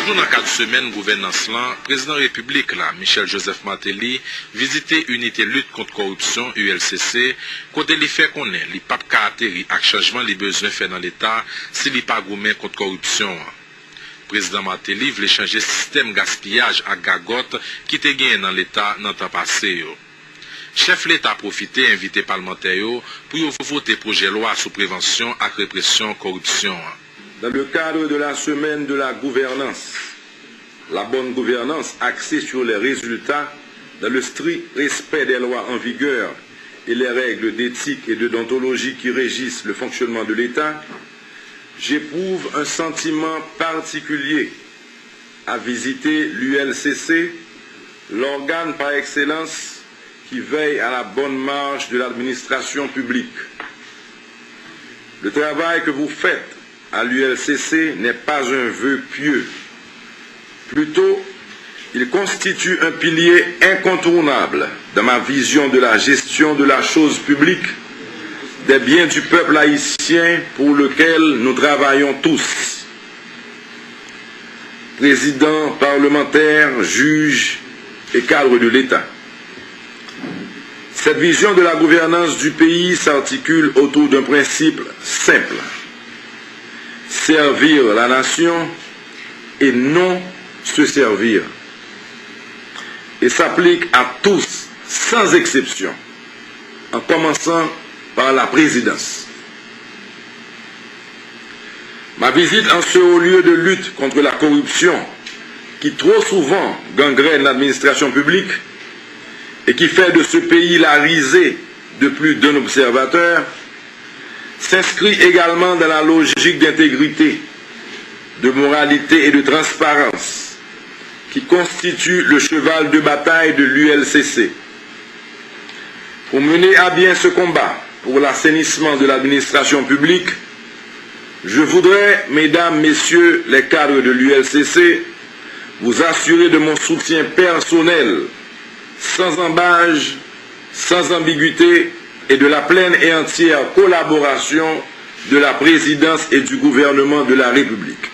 Toujours dans 4 semaines gouvernance là, président République là, Michel Joseph Martelly, visité unité lutte contre corruption ULCC, côté li fait connaît, li pas caractéri avec changement les besoins fait dans l'état, si li pas gourmet contre corruption. Président Martelly voulait changer système gaspillage à gagotte qui était gagné dans l'état dans temps passé. Chef l'État a profité invité parlementaires pour voter projet loi sous prévention et répression corruption. Dans le cadre de la semaine de la gouvernance, la bonne gouvernance axée sur les résultats dans le strict respect des lois en vigueur et les règles d'éthique et de déontologie qui régissent le fonctionnement de l'État, j'éprouve un sentiment particulier à visiter l'ULCC, l'organe par excellence qui veille à la bonne marche de l'administration publique. Le travail que vous faites à l'ULCC n'est pas un vœu pieux. Plutôt, il constitue un pilier incontournable dans ma vision de la gestion de la chose publique, des biens du peuple haïtien pour lequel nous travaillons tous. Présidents, parlementaires, juges et cadres de l'État. Cette vision de la gouvernance du pays s'articule autour d'un principe simple: servir la nation et non se servir. Et s'applique à tous, sans exception, en commençant par la présidence. Ma visite en ce haut lieu de lutte contre la corruption, qui trop souvent gangrène l'administration publique et qui fait de ce pays la risée de plus d'un observateur, s'inscrit également dans la logique d'intégrité, de moralité et de transparence qui constitue le cheval de bataille de l'ULCC. Pour mener à bien ce combat pour l'assainissement de l'administration publique, je voudrais, mesdames, messieurs les cadres de l'ULCC, vous assurer de mon soutien personnel, sans embâge, sans ambiguïté, et de la pleine et entière collaboration de la présidence et du gouvernement de la République.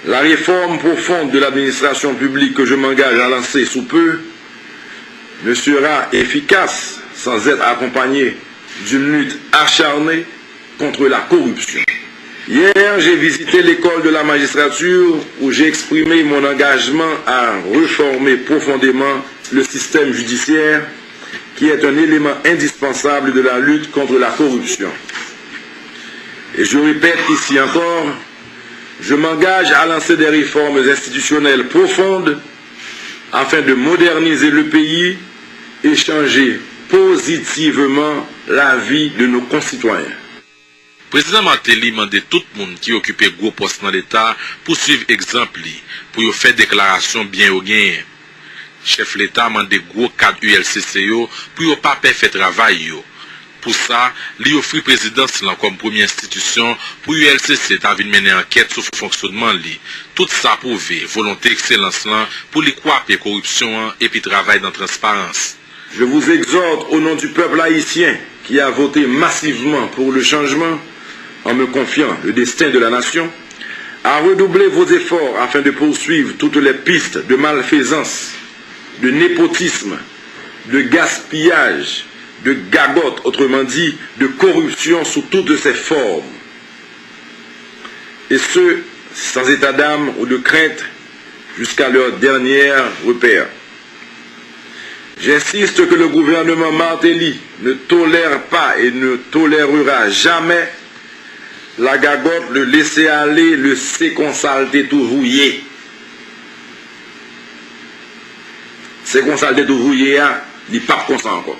La réforme profonde de l'administration publique que je m'engage à lancer sous peu ne sera efficace sans être accompagnée d'une lutte acharnée contre la corruption. Hier, j'ai visité l'école de la magistrature où j'ai exprimé mon engagement à réformer profondément le système judiciaire qui est un élément indispensable de la lutte contre la corruption. Et je répète ici encore, je m'engage à lancer des réformes institutionnelles profondes afin de moderniser le pays et changer positivement la vie de nos concitoyens. Président Martelly demande tout le monde qui occupe gros poste dans l'État pour suivre exemple pour faire déclaration bien au gain. Chef l'État demande gros cadre ULCC pour ne pas faire travail. Pour ça, il offre présidence comme première institution pour ULCC de mener enquête sur le fonctionnement. Tout ça prouvé, volonté excellence pour les couper corruption et puis travail dans la transparence. Je vous exhorte au nom du peuple haïtien qui a voté massivement pour le changement, en me confiant le destin de la nation, à redoubler vos efforts afin de poursuivre toutes les pistes de malfaisance, de népotisme, de gaspillage, de gagotte, autrement dit, de corruption sous toutes ses formes. Et ce, sans état d'âme ou de crainte, jusqu'à leur dernier repère. J'insiste que le gouvernement Martelly ne tolère pas et ne tolérera jamais la gagotte, le laisser-aller, le séconsalté tout rouillé. Séconsalté tout rouillé, il n'est pas consent encore.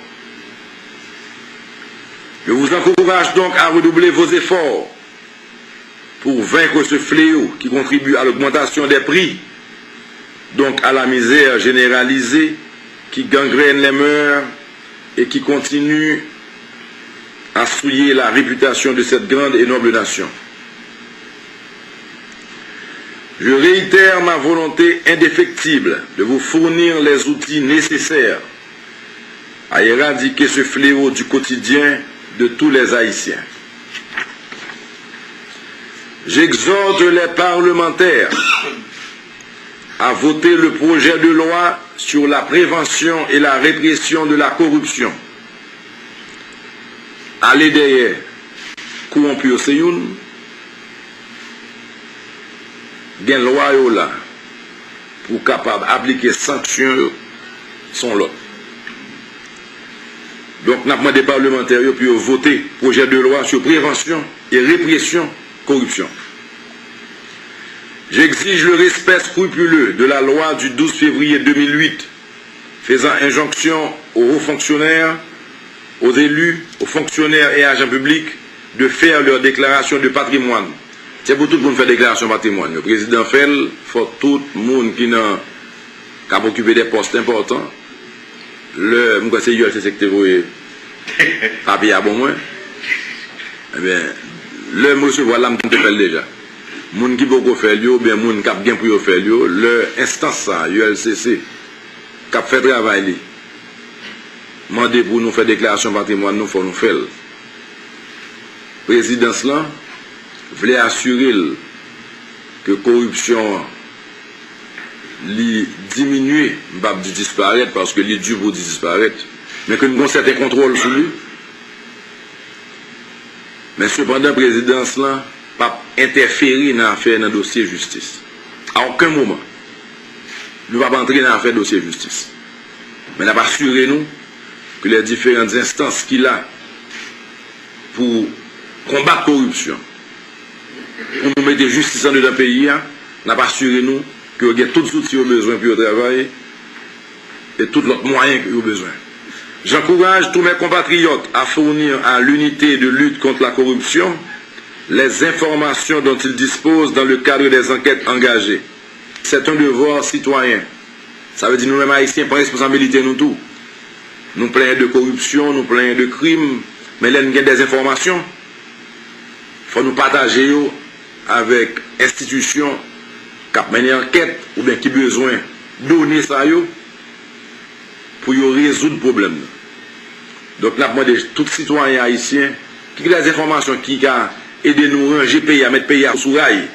Je vous encourage donc à redoubler vos efforts pour vaincre ce fléau qui contribue à l'augmentation des prix, donc à la misère généralisée, qui gangrène les mœurs et qui continue à souiller la réputation de cette grande et noble nation. Je réitère ma volonté indéfectible de vous fournir les outils nécessaires à éradiquer ce fléau du quotidien de tous les Haïtiens. J'exhorte les parlementaires à voter le projet de loi sur la prévention et la répression de la corruption. Allez derrière, corrompu au Seyoun, gen loi yo là, pour capable d'appliquer sanctions sont là. Donc, nous avons demandé aux parlementaires pour voter projet de loi sur prévention et répression corruption. J'exige le respect scrupuleux de la loi du 12 février 2008 faisant injonction aux hauts fonctionnaires, aux élus, aux fonctionnaires et agents publics de faire leur déclaration de patrimoine. C'est pour tout le monde faire déclaration de patrimoine. Le président fait, il faut tout le monde qui a occupé des postes importants. Le conseil ULCC secteur papier à bon moins. Eh bien, le monsieur voilà me fait déjà. Moun qui beaucoup faire yo, bien moun qui a bien pour faire yo, le instance ça ULCC qui a fait travail li. Mandé pour nous faire déclaration de patrimoine, nous faut nous faire. Présidence là voulait assurer que corruption li diminuer, pas disparaître parce que li dû pour disparaître, mais que nous avons un certain contrôle sur lui. Mais cependant, la présidence là pas interférer dans l'affaire dans le dossier justice. À aucun moment. Nous ne va pas entrer dans l'affaire dossier justice. Mais nous avons assuré nous que les différentes instances qu'il a pour combattre la corruption, pour nous mettre justice dans le pays, nous avons assuré nous que nous avons tous les outils besoin pour travailler et tous les moyens que nous avons besoin. J'encourage tous mes compatriotes à fournir à l'unité de lutte contre la corruption les informations dont ils disposent dans le cadre des enquêtes engagées. C'est un devoir citoyen. Ça veut dire nous-mêmes haïtiens prendre responsabilité nous tous. Nous plaignons de corruption, nous plaignons de crimes, mais là nous avons des informations. Il faut nous partager avec institutions qui mènent enquête ou bien qui ont besoin de donner ça pour résoudre le problème. Donc nous avons demandé à tous les citoyens haïtiens qui ont des informations qui ont aidé nous à ranger pays, à mettre pays sous rail,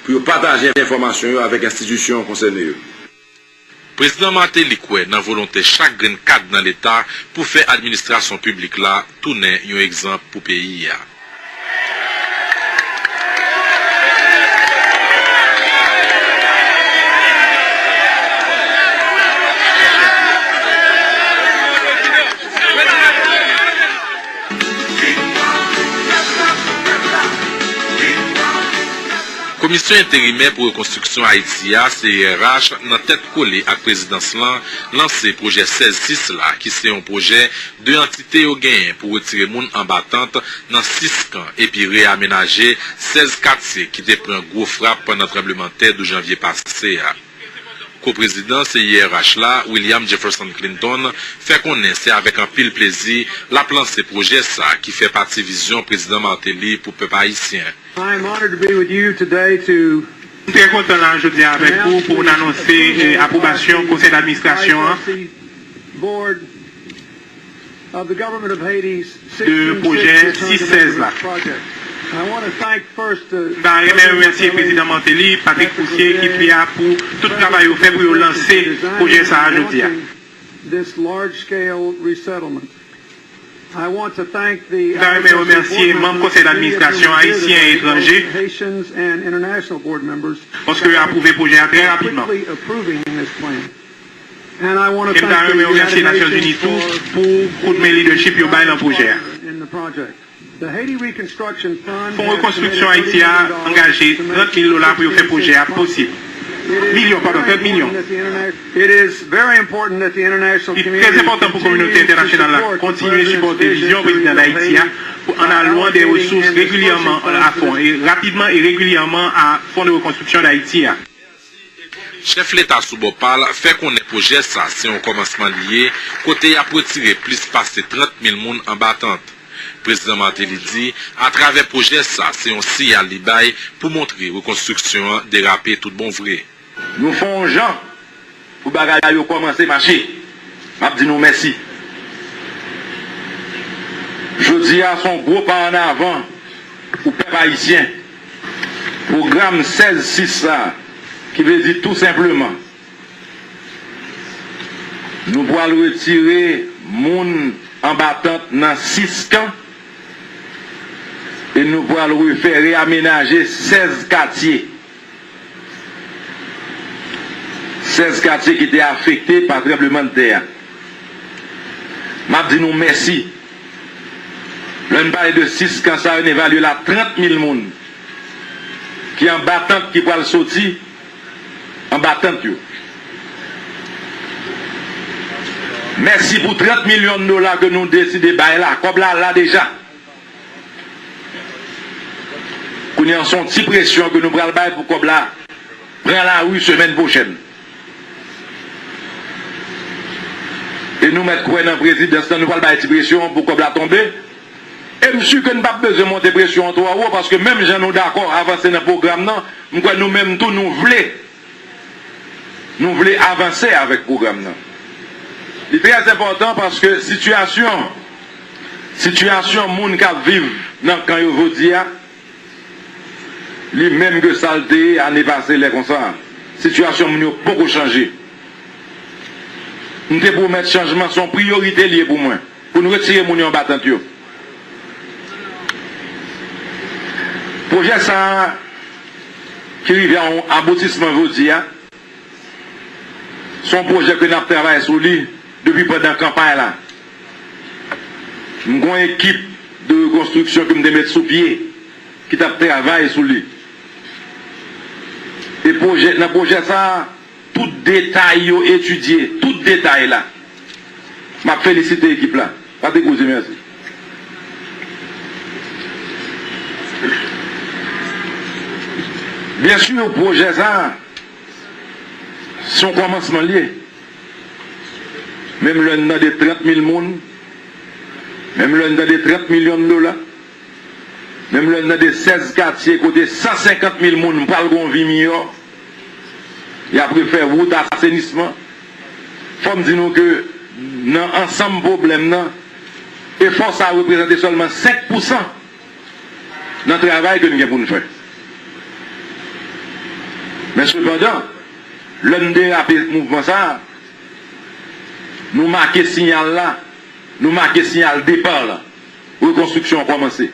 pour partager les informations avec les institutions concernées. Président Martelly Koué dans volonté chaque grain cadre dans l'État pour faire administration publique là tourner un exemple pour pays. Commission intérimaire pour reconstruction Haïti, CIRH, dans tête collée à la présidence lancé projet 16-6 là, qui c'est un projet de entité au gain pour retirer les gens en battante dans 6 camps et puis réaménager 16 quartiers qui étaient pris un gros frappe pendant le tremblement de terre de janvier passé. Co-président CIRH là, William Jefferson Clinton, fait connaître c'est avec un pile plaisir la plan ce projet ça qui fait partie vision président Martelly pour le peuple haïtien. I'm honored to be with you today to très content là aujourd'hui avec vous pour annoncer l'approbation du conseil d'administration de projet 6-16 là. Je remercie le président Martelly, Patrick Poussier, qui est là pour tout le travail fait pour lancer le projet ça aujourd'hui. Je voudrais remercier les membres du conseil d'administration haïtien et étranger parce qu'ils ont approuvé le projet très rapidement. Et je voudrais remercier les Nations Unies pour le leadership qui ont dans le projet. Fonds de reconstruction Haïti a engagé $30 millions pour faire le projet possible. Millions, pardon, 30 millions. It is very important that the international community très important pour la communauté internationale continuer à supporter la vision président d'Haïti en allouant des ressources régulièrement à fond et rapidement et régulièrement à Fonds de reconstruction d'Haïti. Chef l'État sous Bopal fait qu'on ait projet ça, c'est un commencement lié, côté à retirer plus passer 30 000 personnes en battante. Président Martelly dit, à travers le projet ça, c'est un signal libaye pour montrer la reconstruction déraper tout bon vrai. Nous faisons gens pour bagaille commencer à marcher. Je dis nous merci. Je dis à son gros pas en avant pour le peuple haïtien. Programme 16-6 là, qui veut dire tout simplement, nous pouvons retirer moun en battant dans 6 camps et nous pouvons faire réaménager 16 quartiers. 16 quartiers qui étaient affectés par le tremblement de terre. Je dis nous merci. L'on parle de 6 camps, ça on évalue là 30 000 personnes qui en battant qui pourraient sortir en battant. Merci pour 30 millions de dollars que nous décidons de bailler là. Comme là déjà. Qu'on y a son petit pression que nous prenons bailler pour comme là. Prends la rue semaine prochaine. Et nous mettons quoi dans le président, nous prenons bailler petite pression pour comme là tomber. Et je suis que nous n'avons pas besoin de monter pression en 3 euros parce que même si nous d'accord avancer dans le programme, nous-mêmes tous nous voulons avancer avec le programme. C'est très important parce que situation moun qui vivent dans le camp Yovodia, les mêmes que saleté année passée les comme ça. Situation moun yo beaucoup changé. Nous devons mettre changement son priorité lié pour moi, pour nous retirer moun en battant yo. Projet ça qui arrive en aboutissement Yovodia, son projet que nous avons travaillé sur lui depuis pendant la campagne là. Nous avons une équipe de reconstruction que nous devons mettre sous pied, qui a travaillé sur lui. Et dans le projet ça, tout détail étudié, tout détail là. Je félicite l'équipe là. Pas de cause, merci. Bien sûr, le projet ça, son commencement lié. Même l'un des 30 000 personnes, même l'un des 30 millions de dollars, même l'un des 16 quartiers, côté 150 000 personnes, parle qu'on vit mieux. Il a préféré route assainissement. Il faut me dire que dans l'ensemble problème, et force à représenter seulement 5% dans le travail que nous avons fait. Mais cependant, l'un des mouvements ça, nous marquons signal là, nous marquons signal départ là, reconstruction a commencé.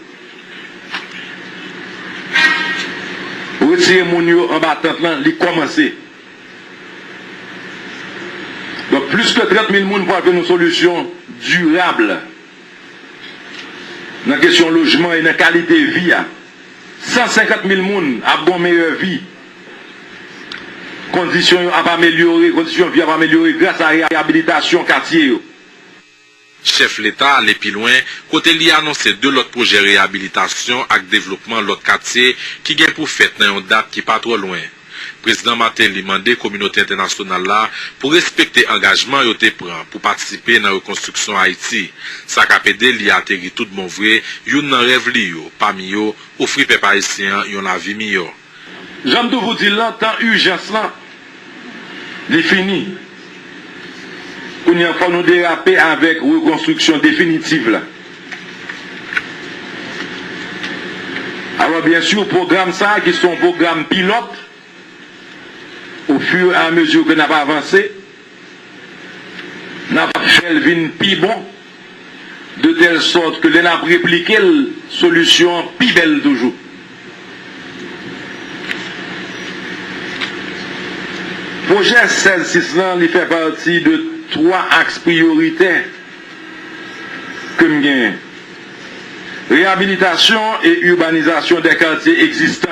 Retirer mon yo en battant là, il a commencé. Donc plus que 30 000 personnes pour avoir une solution durable dans la question logement et dans la qualité de vie. 150 000 personnes ont une meilleure vie. Conditions à améliorer, conditions de vie à améliorer grâce à la réhabilitation quartier. Chef l'État allait plus loin, côté li annoncé 2 autres projets de réhabilitation avec développement l'autre quartier qui gagne pour faire dans une date qui pas trop loin. Président Martin lui demandé la communauté internationale là pour respecter l'engagement qu'il prend pour participer dans la reconstruction Haïti. Ça a aidé li atterri tout bon vrai, yon nan rêve li yo, parmi yo, offrir peuple haïtien yon la vie meilleure. J'aime tout vous dire là, tant urgence là, il est fini. Il faut nous déraper avec reconstruction définitive là. Alors bien sûr, le programme ça, qui sont programmes pilotes, au fur et à mesure que nous avons avancé, nous avons fait le vin plus bon, de telle sorte que nous avons répliqué la solution plus belle toujours. Le projet 16-6 il fait partie de 3 axes prioritaires que nous gagnons. Réhabilitation et urbanisation des quartiers existants.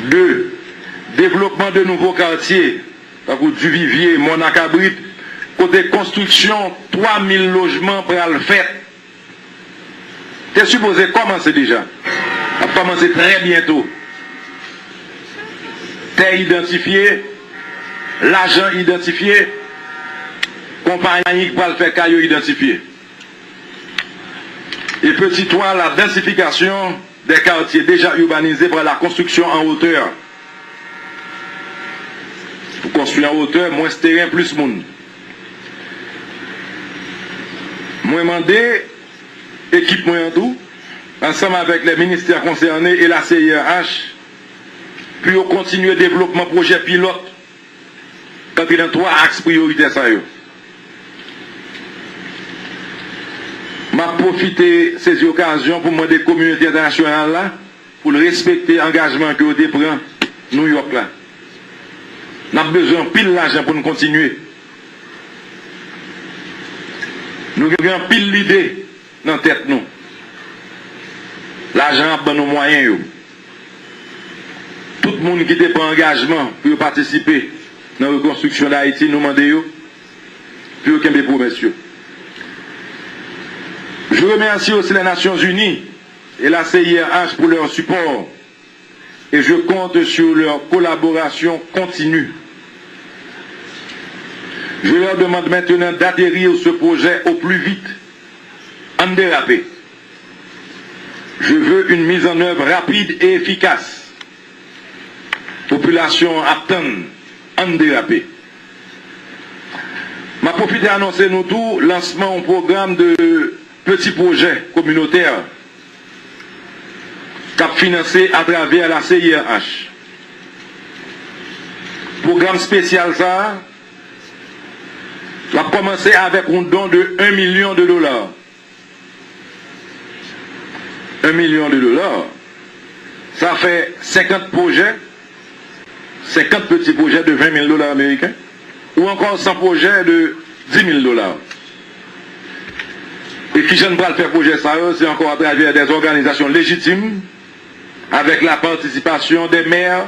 2. Développement de nouveaux quartiers, du Vivier, Monacabrit, côté construction, 3000 logements pour le faire. C'est supposé commencer déjà. Ça va commencer très bientôt. Terre identifiée, l'argent identifié, compagnie qui va le faire caillou identifié. Et petit 3, la densification des quartiers déjà urbanisés par la construction en hauteur. Pour construire en hauteur, moins de terrain, plus de monde. Moins demandé, équipe moins tout, ensemble avec les ministères concernés et la CIRH, puis on continue le développement projet pilote quand il y a 3 axes prioritaires. Je profite de ces occasions pour demander à la communauté internationale là, pour respecter l'engagement que vous avez pris New York là. Nous avons besoin de pile d'argent pour nous continuer. Nous avons pile l'idée dans la tête nous. L'argent a nos moyens. Tout le monde qui prend engagement pour participer dans la reconstruction d'Haïti, nous demandons pour qu'il y ait des promesses. Je remercie aussi les Nations Unies et la CIRH pour leur support et je compte sur leur collaboration continue. Je leur demande maintenant d'adhérer à ce projet au plus vite, en dérapé. Je veux une mise en œuvre rapide et efficace. Population attend, en dérapé. Je profite d'annoncer nous tout lancement au programme de petits projets communautaires cap financé à travers la CIRH. Programme spécial ça, va commencer avec un don de $1 million. $1 million. Ça fait 50 projets, 50 petits projets de $20 000 américains, ou encore 100 projets de $10 000. Et qui je ne pas le faire projet ça, c'est encore à travers des organisations légitimes, avec la participation des maires,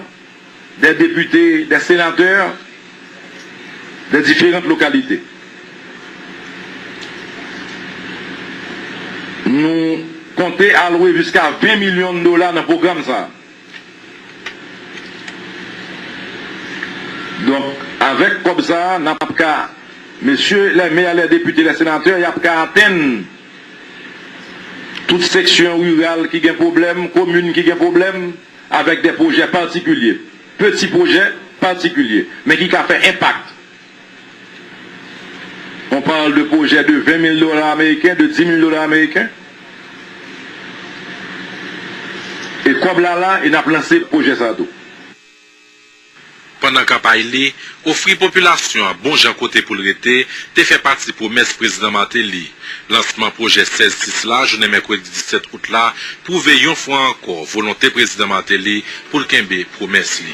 des députés, des sénateurs, des différentes localités. Nous comptons allouer jusqu'à $20 millions dans le programme ça. Donc, avec comme ça, n'a pas qu'à, messieurs les maires, les députés, les sénateurs, il n'y a pas qu'à atteindre toute section rurale qui a un problème, commune qui a un problème, avec des projets particuliers. Petits projets particuliers, mais qui a fait impact. On parle de projets de $20 000 américains, de $10 000 américains. Et comme là, il a lancé le projet ça tout. Pendant qu'Apaïli, offrir population à bon gens côté pour l'été, te fait partie promesse président Martelly. Lancement projet 16-6 là, journée mercredi 17 août là, prouver une fois encore volonté président Martelly pour le Kembe promesse li.